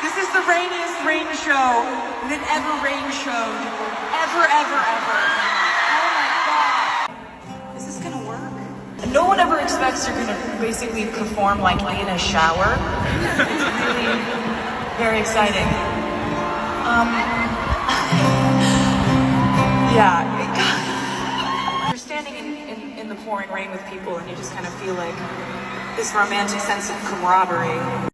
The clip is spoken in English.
This is the rainiest rain show that ever rain showed. Ever, ever, ever. Oh my God. Is this gonna work? No one ever expects you're gonna basically perform like in a shower. It's really very exciting. Yeah. You're standing in the pouring rain with people and you just kind of feel like this romantic sense of camaraderie.